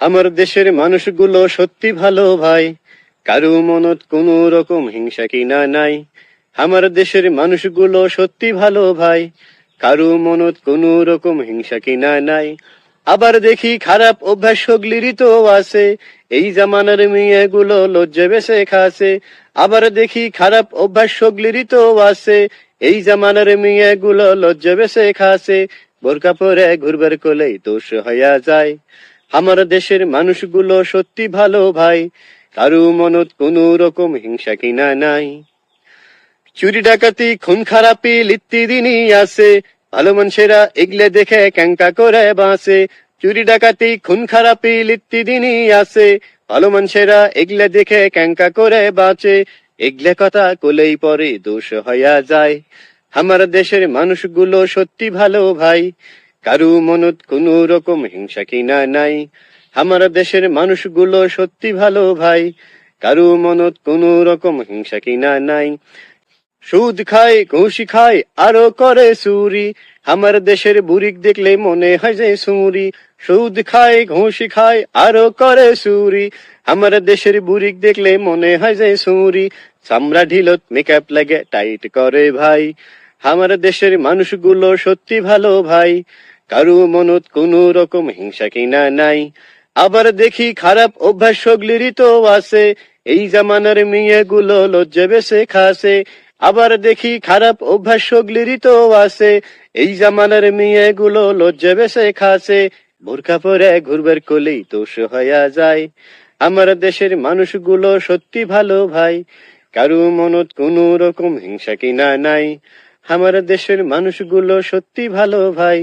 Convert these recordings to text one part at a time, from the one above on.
আমার দেশের মানুষগুলো সত্যি ভালো ভাই, কারো মনত কোনো রকম হিংসা কিনা নাই। আমার দেশের মানুষগুলো সত্যি ভালো ভাই, কারো মনত কোনো রকম হিংসা কিনা নাই। আবার দেখি খারাপ অভ্যাস সগলিরই তো আছে, এই জামানার মেয়েগুলো লজ্জা বেশে খাসে। আবার দেখি খারাপ অভ্যাস সগলিরই তো আছে, এই জামানার মেয়েগুলো লজ্জা বেশে খাসে। বোরকা পরে ঘুরবার কোলেই দোষ হইয়া যায়। আমার দেশের মানুষগুলো সত্যি ভালো ভাই, কারো মনত কোনো রকম হিংসা কিনা নাই। চুরি ডাকাতি খুন খারাপি লিত্তি দিনই আছে, ভালো মানুষেরা এগলে দেখে ক্যাঙ্কা করে বাঁচে। চুরি ডাকাতি খুন খারাপি লিত্তি দিনই আছে, ভালো মানুষেরা এগলে দেখে ক্যাঙ্কা করে বাঁচে। এগলে কথা কোলেই পরে দোষ হইয়া যায়। আমার দেশের মানুষগুলো সত্যি ভালো ভাই, কারো মনত কোনো রকম হিংসা কিনা নাই। আমার দেশের মানুষগুলো সত্যি ভালো ভাই, কারো মনত কোনো রকম হিংসা কিনা নাই। সুদ খায় ঘুষ খায় আরো করে চুরি, আমার দেশের বুড়িক দেখলে মনে হয় যে সুরি। সুদ খায় ঘুষ খায় আরো করে চুরি, আমার দেশের বুড়িক দেখলে মনে হয় যে সুরি। চামড়া ঢিলত মেকআপ লাগে টাইট করে ভাই, আমার দেশের মানুষগুলো সত্যি ভালো ভাই, কারো মনত কোনো রকম হিংসা কিনা নাই। আবার দেখি খারাপ অভ্যাস সগলিরই তো আছে, এই জামানার মেয়েগুলো লজ্জা বেশে খাসে। আবার দেখি খারাপ অভ্যাস সগলিরই তো আছে, এই জামানার মেয়েগুলো লজ্জা বেশে খাসে। বোরকা পরে ঘুরবার কোলেই দোষ হইয়া যায়। আমার দেশের মানুষগুলো সত্যি ভালো ভাই, কারো মনত কোনো রকম হিংসা কিনা নাই। আমার দেশের মানুষগুলো সত্যি ভালো ভাই,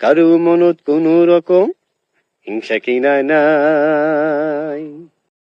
কারো মনত কোনো রকম হিংসা কিনা নাই।